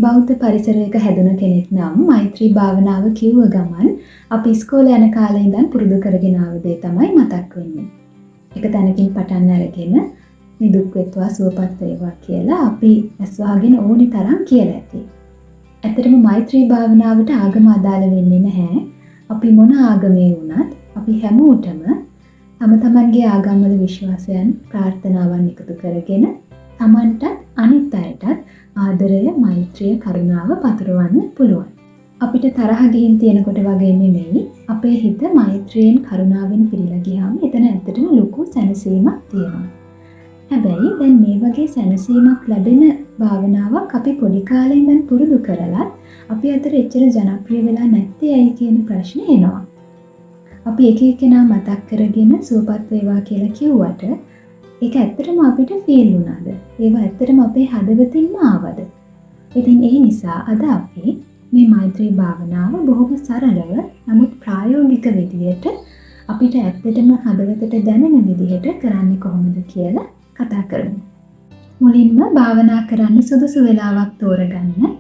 බෞද්ධ පරිසරයක හැදුන කෙනෙක් නම් මෛත්‍රී භාවනාව කිව්ව ගමන් අපි ඉස්කෝලේ යන කාලේ ඉඳන් පුරුදු කරගෙන ආව දේ තමයි මතක් වෙන්නේ. එක තැනකින් පටන් අරගෙන නිදුක් වෙත්වා සුවපත් වේවා කියලා අපි ඇස් වහගෙන ඕනි තරම් කියලා ඇති. ඇත්තටම මෛත්‍රී භාවනාවට ආගම අදාළ වෙන්නේ නැහැ. අපි මොන ආගමේ වුණත් අපි හැමෝටම තම තමන්ගේ ආගම්වල විශ්වාසයන් ප්‍රාර්ථනාවන් එකතු කරගෙන තමන්ටත් අනිත් අයටත් ආදරය, මෛත්‍රිය, කරුණාව පතුරවන්න පුළුවන්. අපිට තරහ ගිහින් තියෙනකොට වගේ නෙමෙයි අපේ හිත මෛත්‍රියෙන් කරුණාවෙන් පිරීලා ගියාම එතන ඇත්තටම ලොකු සැනසීමක් තියෙනවා. හැබැයි දැන් මේ වගේ සැනසීමක් ලැබෙන භාවනාවක් අපි පොඩි කාලේ ඉඳන් පුරුදු කරලා අපි අතර එච්චර ජනප්‍රිය වෙලා නැත්තේ ඇයි කියන ප්‍රශ්නේ එනවා. අපි එක එක්කෙනා මතක් කරගෙන සුවපත් වේවා කියලා කිව්වට ඒක ඇත්තටම අපිට ෆීල් වුණාද? ඒවා ඇත්තටම අපේ හදවතින්ම ආවද? ඉතින් ඒ නිසා අද අපි මේ මෛත්‍රී භාවනාව බොහොම සරලව නමුත් ප්‍රායෝගික විදියට අපිට ඇත්තටම හදවතට දැනෙන විදිහට කරන්නේ කොහොමද කියලා කතා කරමු. මුලින්ම භාවනා කරන්න සුදුසු වෙලාවක් තෝරගන්න.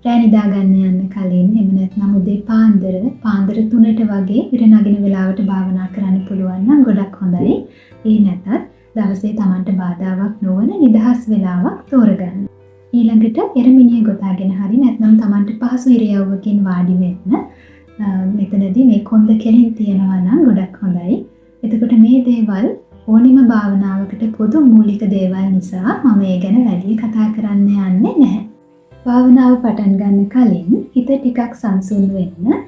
රෑ නිදා ගන්න යන්න කලින් එහෙම නැත්නම් උදේ පාන්දර 3ට වගේ ඉර නගින වෙලාවට භාවනා කරන්න පුළුවන් නම් ගොඩක් හොඳයි. ඒ නැතත් දවසේ Tamanට බාධාවක් නොවන නිදහස් වෙලාවක් තෝරගන්න. ඊළඟට එරමිනිය ගොතාගෙන හරි නැත්නම් Tamanට පහසු ඉරියව්වකින් වාඩි වෙන්න. මෙතනදී මේ කොන්ද කෙලින් තියනවා නම් ගොඩක් හොඳයි. එතකොට මේ දේවල් ඕනිම භාවනාවකට පොදු මූලික දේවල් නිසා මම ඒ ගැන වැඩි කතා කරන්න යන්නේ නැහැ. භාවනාව පටන් ගන්න කලින් හිත ටිකක් සංසුන් වෙන්න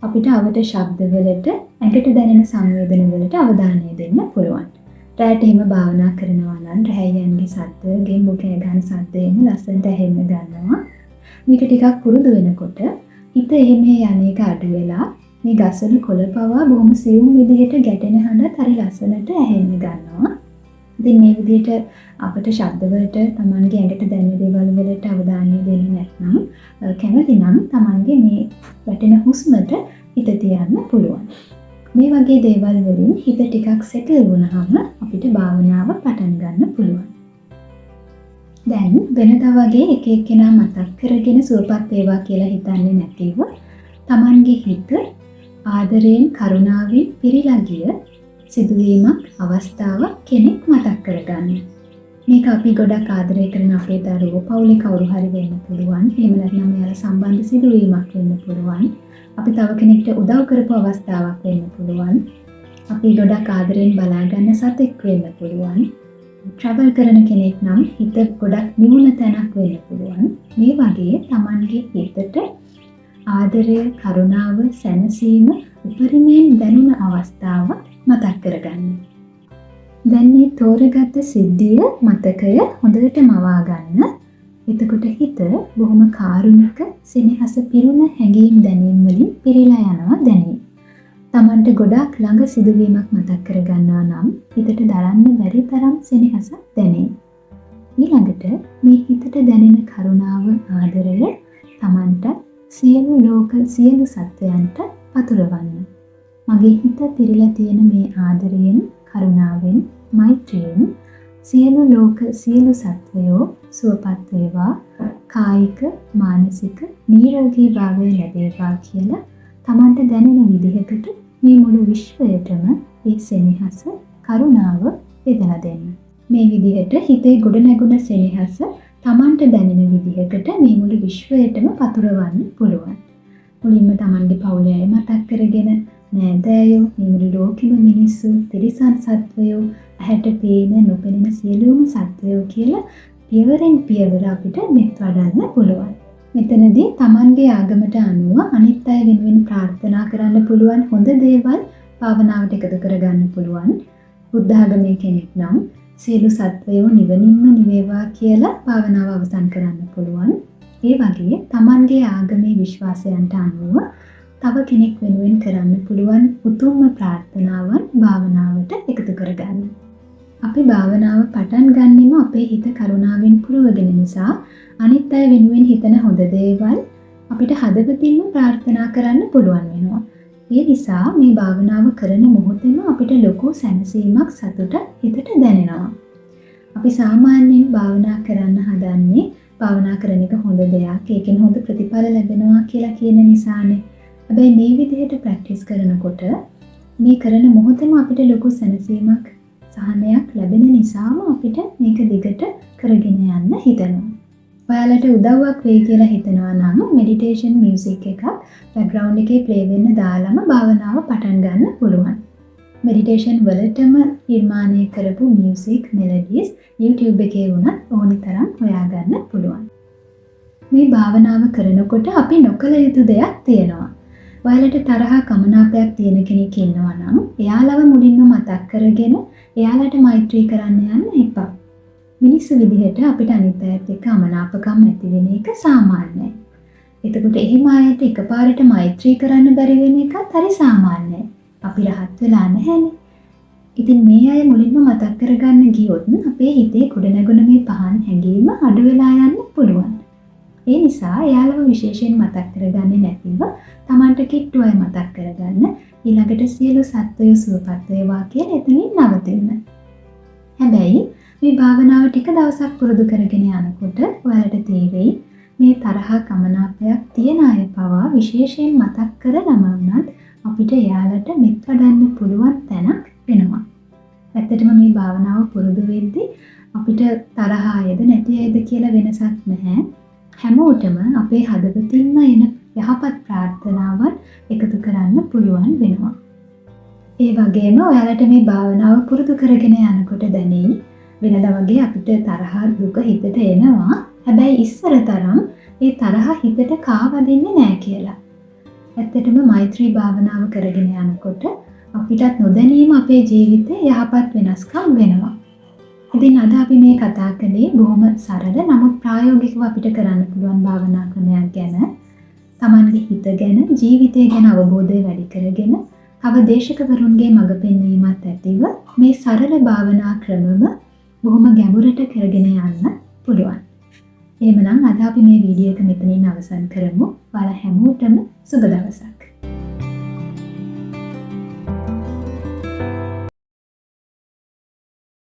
අපිට අවට ශබ්දවලට, ඇඟට දැනෙන සංවේදන වලට අවධානය දෙන්න පුළුවන්. රැට එහෙම භාවනා කරනවා නම් රැයයන්ගේ සද්ද, ගෙම්බු කෑ ගන්න සද්ද එහෙම ලස්සනට ඇහෙන්න ගන්නවා. මේක ටිකක් පුරුදු වෙනකොට හිත එහෙම යන්නේක අඩු වෙලා මේ ගස්වල කොළ පවා බොහොම සියුම් විදිහට ගැටෙන හඬත් හරි ලස්සනට ඇහෙන්න ගන්නවා. ඉතින් මේ විදිහට අපිට ශබ්දවලට Tamanගේ ඇඟට දැනෙන දේවල් වලට අවධානය දෙන්නේ නැත්නම් කැමති නම් Tamanගේ මේ වැටෙන හුස්මට හිත තියන්න පුළුවන්. මේ වගේ දේවල් වලින් හිත ටිකක් සෙටල් වුණාම අපිට භාවනාව පටන් ගන්න පුළුවන්. දැන් වෙනදා වගේ එක එක්කෙනා මතක් කරගෙන සුවපත් වේවා කියලා හිතන්නේ නැතිව Tamanගේ හිත ආදරයෙන් කරුණාවෙන් පිරීලා ගිය සිදුවීමක් අවස්ථාවක් කෙනෙක් මතක් කරගන්න. මේක අපි ගොඩක් ආදරය කරන අපේ දරුවෝ පවුලේ කවුරු හරි වෙන්න පුළුවන්. එහෙම නැත්නම් එයාලා සම්බන්ධ සිදුවීමක් වෙන්න පුළුවන්. අපි තව කෙනෙක්ට උදව් කරපු අවස්ථාවක් වෙන්න පුළුවන්. අපි ගොඩක් ආදරෙන් බලා ගන්න සතෙක් වෙන්න පුළුවන්. ට්‍රැවල් කරන කෙනෙක් නම් හිත ගොඩක් නිවුන තැනක් වෙන්න පුළුවන්. මේ වගේ Tamanගේ හිතට ආදරය, කරුණාව, සැනසීම උපරිමයෙන් දැනුන අවස්ථාව මතක් කරගන්න. දැන් මේ තෝරගත්ත සිද්ධිය මතකය හොඳට මවා ගන්න. එතකොට හිත බොහොම කාරුණික, සෙනෙහස පිරුණ හැඟීම් දැනීම් වලින් පිරීලා යනවා දැනේ. Tamanට ගොඩාක් ළඟ සිදුවීමක් මතක් කරගන්නවා නම් හිතට දරන්න බැරි තරම් සෙනෙහසක් දැනේ. ඊළඟට මේ හිතට දැනෙන කරුණාව, ආදරය Tamanට සියලු සත්වයන්ට පතුරවන්න. මගේ හිත පිරීලා තියෙන මේ ආදරයෙන්, කරුණාවෙන්, මෛත්‍රියෙන් සියලු සත්වයෝ සුවපත් වේවා, කායික, මානසික නිරෝගී භාවය ලැබේවා කියලා Tamanට දැනෙන විදිහකට මේ මුළු විශ්වයටම මේ සෙනෙහස, කරුණාව බෙදලා දෙන්න. මේ විදිහට හිතේ ගොඩනැගුණ සෙනෙහස Tamanට දැනෙන විදිහකට මේ මුළු විශ්වයටම පතුරවන්න පුළුවන්. මුලින්ම Tamanගේ පවුලේ අය මතක් කරගෙන නෑදෑයෝ, මේ මුළු ලෝකෙම මිනිස්සු, තිරිසන් සත්වයෝ, ඇහැට පේන නොපෙනෙන සියලුම සත්වයෝ කියලා පියවරෙන් පියවර අපිට මෙත් වඩන්න පුළුවන්. මෙතනදී Tamanගේ ආගමට අනුව අනිත් අය වෙනුවෙන් ප්‍රාර්ථනා කරන්න පුළුවන් හොඳ දේවල් භාවනාවට එකතු කරගන්න පුළුවන්. බුද්ධ ආගමේ කෙනෙක් නම් සියලු සත්වයෝ නිවනින්ම නිවේවා කියලා භාවනාව අවසන් කරන්න පුළුවන්. ඒ වගේ Tamanගේ ආගමේ විශ්වාසයන්ට අනුව තව කෙනෙක් වෙනුවෙන් කරන්න පුළුවන් උතුම්ම ප්‍රාර්ථනාවන් භාවනාවට එකතු කරගන්න. අපි භාවනාව පටන් ගන්නෙම අපේ හිත කරුණාවෙන් පුරවගෙන නිසා අනිත් අය වෙනුවෙන් හිතන හොඳ දේවල් අපිට හදවතින්ම ප්‍රාර්ථනා කරන්න පුළුවන් වෙනවා. ඒ නිසා මේ භාවනාව කරන මොහොතේම අපිට ලොකු සැනසීමක්, සතුටක් හිතට දැනෙනවා. අපි සාමාන්‍යයෙන් භාවනා කරන්න හදන්නේ භාවනා කරන එක හොඳ දෙයක්. ඒකෙන් හොඳ ප්‍රතිඵල ලැබෙනවා කියලා කියන නිසානේ. හැබැයි මේ විදිහට ප්‍රැක්ටිස් කරනකොට මේ කරන මොහොතේම අපිට ලොකු සැනසීමක් සහනයක් ලැබෙන නිසාම අපිට මේක දිගට කරගෙන යන්න හිතෙනවා. ඔයාලට උදව්වක් වෙයි කියලා හිතනවා නම් මෙඩිටේෂන් මියුසික් එකක් බෑග්ග්‍රවුන්ඩ් එකේ ප්ලේ වෙන්න දාලම භාවනාව පටන් ගන්න පුළුවන්. මෙඩිටේෂන් වලටම නිර්මාණය කරපු මියුසික් මෙලඩිස් YouTube එකේ වුණත් ඕනි තරම් හොයාගන්න පුළුවන්. මේ භාවනාව කරනකොට අපි නොකළ යුතු දෙයක් තියෙනවා. ඔයාලට තරහා කමනාපයක් තියෙන කෙනෙක් ඉන්නවා නම් එයාලව මුලින්ම මතක් කරගෙන එයාලට මෛත්‍රී කරන්න යන්න එපා. මිනිස්සු විදිහට අපිට අනිත් අයත් එක්ක අමනාපකම් ඇති වෙන එක සාමාන්‍යයි. එතකොට එහෙම අයට එකපාරට මෛත්‍රී කරන්න බැරි වෙන එකත් හරි සාමාන්‍යයි. අපි rahat වෙලා නැහැනේ. ඉතින් මේ අය මුලින්ම මතක් කරගන්න ගියොත් අපේ හිතේ ගොඩනැගුණ මේ පහන් හැඟීම අඩු වෙලා යන්න පුළුවන්. ඒ නිසා එයාලව විශේෂයෙන් මතක් කරගන්නේ නැතිව Tamanට කිට්ටු අය මතක් කරගන්න. ඊළඟට සියලු සත්වයෝ සුවපත් වේවා කියලා එතනින් නවතින්න. හැබැයි මේ භාවනාව ටික දවසක් පුරුදු කරගෙන යනකොට ඔයාලට තේරෙයි මේ තරහා කමනාපයක් තියන අය පවා විශේෂයෙන් මතක් කරලම වුණත් අපිට එයාලට මෙත් වඩන්න පුළුවන් තැනක් වෙනවා. ඇත්තටම මේ භාවනාව පුරුදු වෙද්දී අපිට තරහා අයද නැති අයද කියලා වෙනසක් නැහැ. හැමෝටම අපේ හදවතින්ම එන යහපත් ප්‍රාර්ථනාවන් එකතු කරන්න පුළුවන් වෙනවා. ඒ වගේම ඔයාලට මේ භාවනාව පුරුදු කරගෙන යනකොට දැනෙයි වෙනදා වගේ අපිට තරහා දුක හිතට එනවා. හැබැයි ඉස්සර තරම් ඒ තරහ හිතට කාවදින්නේ නැහැ කියලා. ඇත්තටම මෛත්‍රී භාවනාව කරගෙන යනකොට අපිටත් නොදැනීම අපේ ජීවිතේ යහපත් වෙනස්කම් වෙනවා. ඉතින් අද අපි මේ කතා කළේ බොහොම සරල නමුත් ප්‍රායෝගිකව අපිට කරන්න පුළුවන් භාවනා ක්‍රමයක් ගැන. Tamanගේ හිත ගැන, ජීවිතය ගැන අවබෝධය වැඩි කරගෙන, අවදේශකවරුන්ගේ මඟ පෙන්වීමත් ඇතිව මේ සරල භාවනා ක්‍රමම බොහොම ගැඹුරට කරගෙන යන්න පුළුවන්. එහෙමනම් අද අපි මේ වීඩියෝ එක මෙතනින් අවසන් කරමු. ඔයාලා හැමෝටම සුබ දවසක්.